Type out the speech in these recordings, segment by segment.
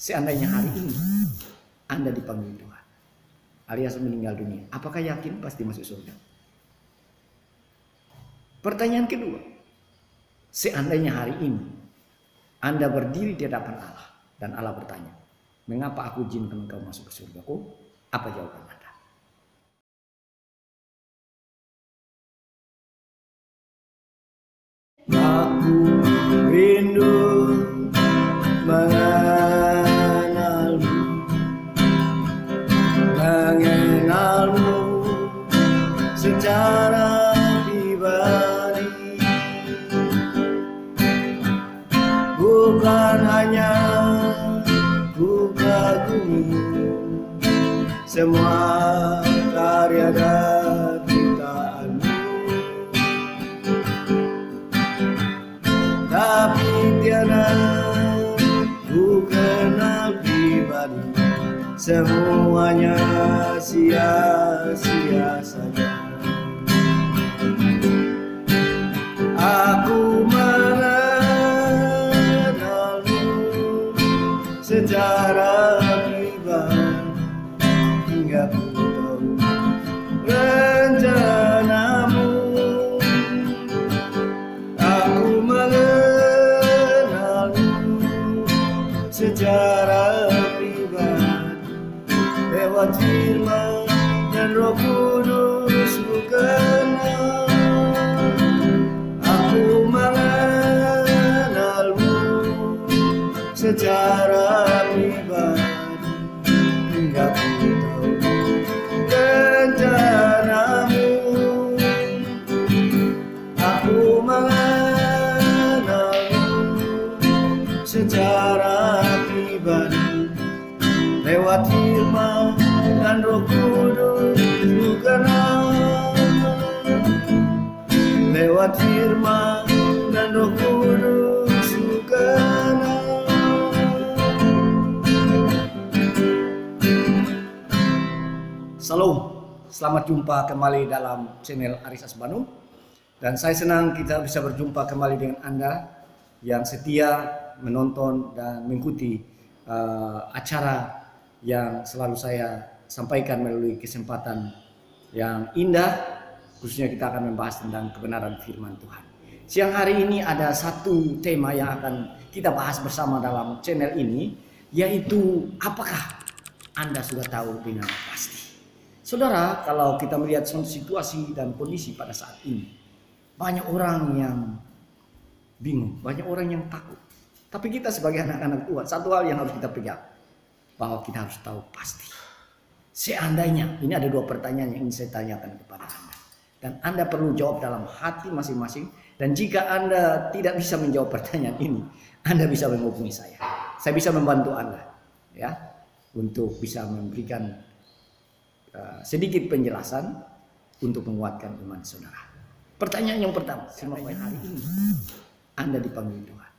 Seandainya hari ini Anda dipanggil Tuhan, alias meninggal dunia, apakah yakin pasti masuk surga? Pertanyaan kedua, seandainya hari ini Anda berdiri di hadapan Allah dan Allah bertanya, mengapa aku izinkan engkau masuk ke surgaku? Apa jawaban Anda? Aku rindu mengenalmu secara pribadi, bukan hanya ku kagumi semua karya dan ciptaanmu, tapi tiada ku kenal pribadi, semuanya sia-sia saja. Aku mengenalmu secara pribadi, hingga ku tahu rencanamu. Aku mengenalmu secara pribadi, lewat firman dan Roh Kudus ku kenal. Aku mengenalmu secara pribadi, hingga ku tahu rencanamu. Aku mengenalmu secara pribadi, lewat firman dan Roh Kudus ku kenal. Lewat firman dan Roh Kudus ku kenal. Salam, selamat jumpa kembali dalam channel Aris Asbanu. Dan saya senang kita bisa berjumpa kembali dengan Anda yang setia menonton dan mengikuti acara yang selalu saya sampaikan melalui kesempatan yang indah. Khususnya kita akan membahas tentang kebenaran firman Tuhan. Siang hari ini ada satu tema yang akan kita bahas bersama dalam channel ini, yaitu apakah Anda sudah tahu dengan pasti? Saudara, kalau kita melihat situasi dan kondisi pada saat ini, banyak orang yang bingung, banyak orang yang takut. Tapi kita sebagai anak-anak Tuhan, satu hal yang harus kita pegang, bahwa kita harus tahu pasti. Seandainya, ini ada dua pertanyaan yang ingin saya tanyakan kepada Anda. Dan Anda perlu jawab dalam hati masing-masing. Dan jika Anda tidak bisa menjawab pertanyaan ini, Anda bisa menghubungi saya. Saya bisa membantu Anda, ya, untuk bisa memberikan sedikit penjelasan untuk menguatkan iman saudara. Pertanyaan yang pertama, seandainya hari ini Anda dipanggil Tuhan,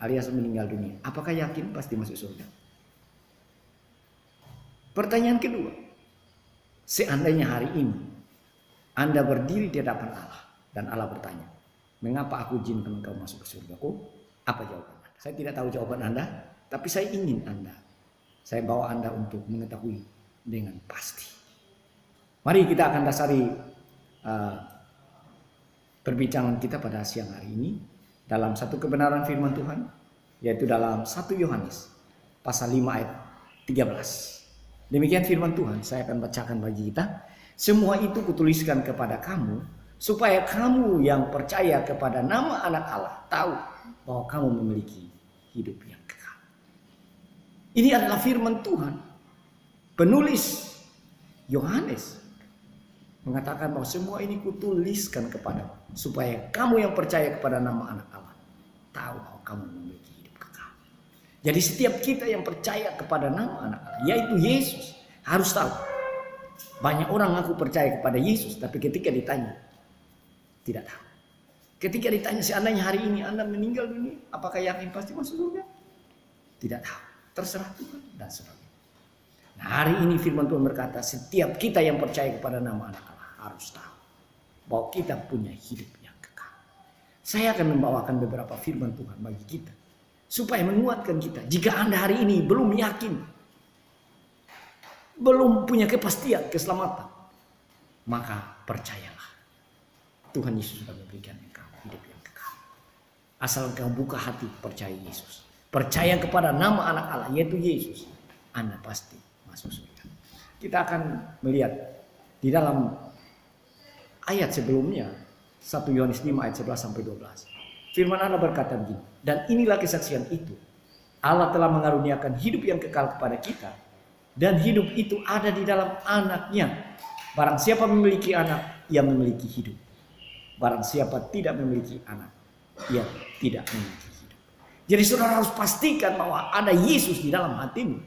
alias meninggal dunia, apakah yakin pasti masuk surga? Pertanyaan kedua, seandainya hari ini Anda berdiri di hadapan Allah dan Allah bertanya, mengapa aku izinkan engkau masuk ke surgaku? Apa jawaban Anda? Saya tidak tahu jawaban Anda, tapi saya ingin Anda, saya bawa Anda untuk mengetahui dengan pasti. Mari kita akan dasari perbincangan kita pada siang hari ini dalam satu kebenaran firman Tuhan, yaitu dalam 1 Yohanes pasal 5 ayat 13. Demikian firman Tuhan, saya akan bacakan bagi kita. Semua itu kutuliskan kepada kamu, supaya kamu yang percaya kepada nama anak Allah tahu bahwa kamu memiliki hidup yang kekal. Ini adalah firman Tuhan. Penulis Yohanes mengatakan bahwa semua ini kutuliskan kepadamu, supaya kamu yang percaya kepada nama anak Allah tahu bahwa kamu memiliki hidup kekal. Jadi setiap kita yang percaya kepada nama anak Allah, yaitu Yesus, harus tahu. Banyak orang ngaku percaya kepada Yesus, tapi ketika ditanya, tidak tahu. Ketika ditanya, seandainya hari ini Anda meninggal dunia, apakah yakin pasti masuk surga? Tidak tahu. Terserah Tuhan dan sebagainya. Nah, hari ini firman Tuhan berkata, setiap kita yang percaya kepada nama anak Allah harus tahu bahwa kita punya hidup yang kekal. Saya akan membawakan beberapa firman Tuhan bagi kita supaya menguatkan kita. Jika Anda hari ini belum yakin, belum punya kepastian keselamatan, maka percayalah, Tuhan Yesus sudah memberikan engkau hidup yang kekal. Asal engkau buka hati percaya Yesus, percaya kepada nama anak Allah yaitu Yesus, Anda pasti masuk surga. Kita akan melihat di dalam ayat sebelumnya, 1 Yohanes 5 ayat 11 sampai 12. Firman Allah berkata begini, dan inilah kesaksian itu, Allah telah mengaruniakan hidup yang kekal kepada kita, dan hidup itu ada di dalam anaknya. Barang siapa memiliki anak, ia memiliki hidup. Barang siapa tidak memiliki anak, ia tidak memiliki hidup. Jadi saudara harus pastikan bahwa ada Yesus di dalam hatimu.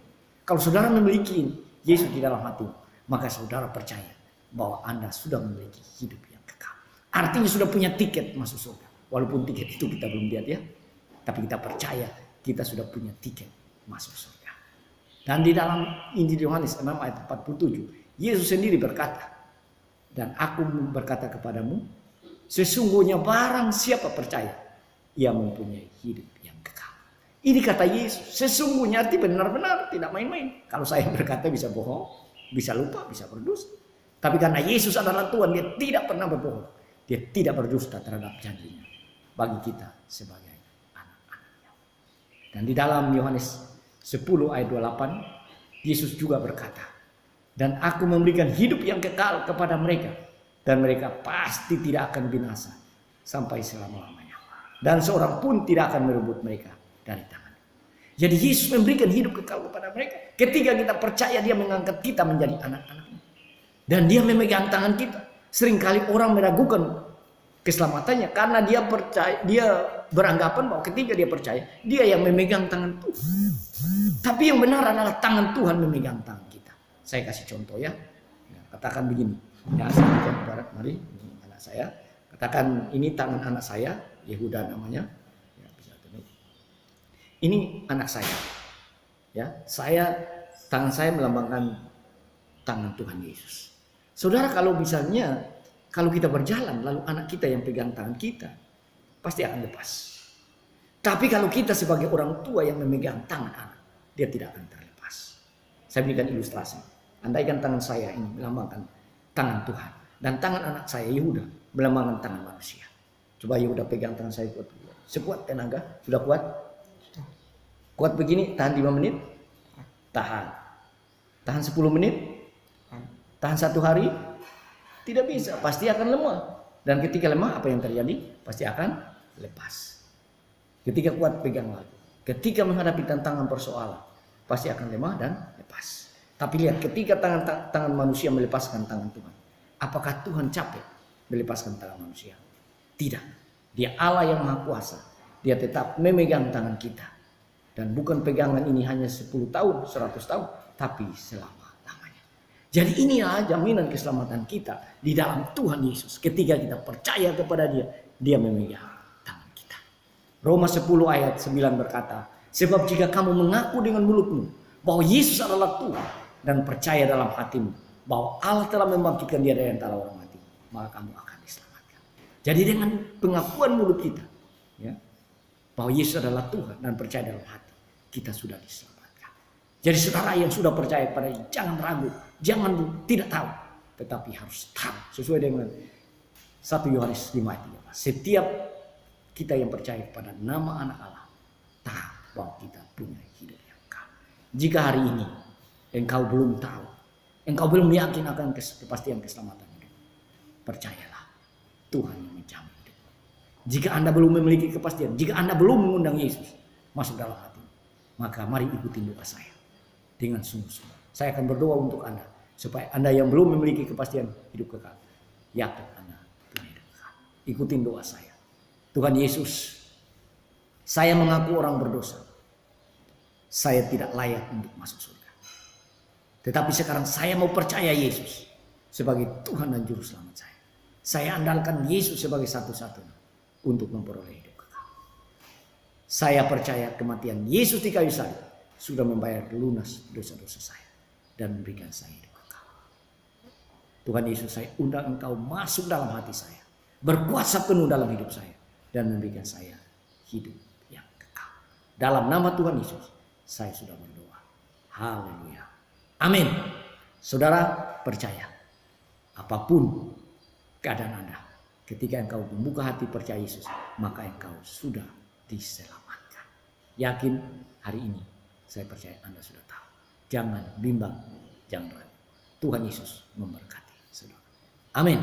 Kalau saudara memiliki Yesus di dalam hatimu, maka saudara percaya bahwa Anda sudah memiliki hidup yang kekal. Artinya sudah punya tiket masuk surga. Walaupun tiket itu kita belum lihat ya, tapi kita percaya kita sudah punya tiket masuk surga. Dan di dalam Injil Yohanes 6 ayat 47, Yesus sendiri berkata, dan aku berkata kepadamu, sesungguhnya barang siapa percaya, ia mempunyai hidup yang kekal. Ini kata Yesus, sesungguhnya arti benar-benar, tidak main-main. Kalau saya berkata bisa bohong, bisa lupa, bisa berdusta. Tapi karena Yesus adalah Tuhan, dia tidak pernah berbohong. Dia tidak berdusta terhadap janjinya bagi kita sebagai anak-anaknya. Dan di dalam Yohanes 10 ayat 28, Yesus juga berkata, dan aku memberikan hidup yang kekal kepada mereka, dan mereka pasti tidak akan binasa sampai selama-lamanya, dan seorang pun tidak akan merebut mereka dari tangan. Jadi Yesus memberikan hidup kekal kepada mereka. Ketika kita percaya, dia mengangkat kita menjadi anak-anaknya, dan dia memegang tangan kita. Seringkali orang meragukan keselamatannya karena dia percaya, dia beranggapan bahwa ketika dia percaya, dia yang memegang tangan Tuhan. Tapi yang benar adalah tangan Tuhan memegang tangan kita. Saya kasih contoh ya. Katakan begini. Ya, saya mari ini anak saya. Katakan ini tangan anak saya, Yehuda namanya. Ya, bisa ini anak saya. Ya, tangan saya melambangkan tangan Tuhan Yesus. Saudara, kalau misalnya kalau kita berjalan lalu anak kita yang pegang tangan kita, pasti akan lepas. Tapi kalau kita sebagai orang tua yang memegang tangan anak, dia tidak akan terlepas. Saya berikan ilustrasi. Andaikan tangan saya ini melambangkan tangan Tuhan, dan tangan anak saya Yehuda melambangkan tangan manusia. Coba Yehuda pegang tangan saya kuat. Sekuat tenaga, sudah kuat? Kuat begini, tahan 5 menit? Tahan. Tahan 10 menit? Tahan 1 hari? Tidak bisa, pasti akan lemah. Dan ketika lemah, apa yang terjadi? Pasti akan lepas. Ketika kuat, pegang lagi. Ketika menghadapi tantangan persoalan, pasti akan lemah dan lepas. Tapi lihat, ketika tangan manusia melepaskan tangan Tuhan, apakah Tuhan capek melepaskan tangan manusia? Tidak. Dia Allah yang Maha Kuasa. Dia tetap memegang tangan kita. Dan bukan pegangan ini hanya 10 tahun, 100 tahun, tapi selama. Jadi inilah jaminan keselamatan kita di dalam Tuhan Yesus. Ketika kita percaya kepada dia, dia memegang tangan kita. Roma 10 ayat 9 berkata, sebab jika kamu mengaku dengan mulutmu bahwa Yesus adalah Tuhan, dan percaya dalam hatimu bahwa Allah telah membangkitkan dia dari antara orang mati, maka kamu akan diselamatkan. Jadi dengan pengakuan mulut kita, ya, bahwa Yesus adalah Tuhan dan percaya dalam hati, kita sudah diselamatkan. Jadi saudara yang sudah percaya pada dia, jangan ragu, jangan tidak tahu, tetapi harus tahu sesuai dengan 1 Yohanes 5 ayat 3. Setiap kita yang percaya pada nama anak Allah, tahu bahwa kita punya hidup yang kekal. Jika hari ini engkau belum tahu, engkau belum yakin akan kepastian keselamatan hidup, percayalah, Tuhan yang menjamin hidup. Jika Anda belum memiliki kepastian, jika Anda belum mengundang Yesus masuk dalam hati, maka mari ikuti doa saya dengan sungguh-sungguh. Saya akan berdoa untuk Anda supaya Anda yang belum memiliki kepastian hidup kekal, yakin Anda punya hidup kekal. Ikutin doa saya. Tuhan Yesus, saya mengaku orang berdosa. Saya tidak layak untuk masuk surga. Tetapi sekarang saya mau percaya Yesus sebagai Tuhan dan Juru Selamat saya. Saya andalkan Yesus sebagai satu-satunya untuk memperoleh hidup kekal. Saya percaya kematian Yesus di kayu salib sudah membayar lunas dosa-dosa saya dan memberikan saya hidup kekal. Tuhan Yesus, saya undang Engkau masuk dalam hati saya, berkuasa penuh dalam hidup saya, dan memberikan saya hidup yang kekal. Dalam nama Tuhan Yesus, saya sudah berdoa. Haleluya. Amin. Saudara percaya, apapun keadaan Anda, ketika engkau membuka hati percaya Yesus, maka engkau sudah diselamatkan. Yakin hari ini, saya percaya Anda sudah tahu. Jangan bimbang, jangan ragu. Tuhan Yesus memberkati saudara. Amin.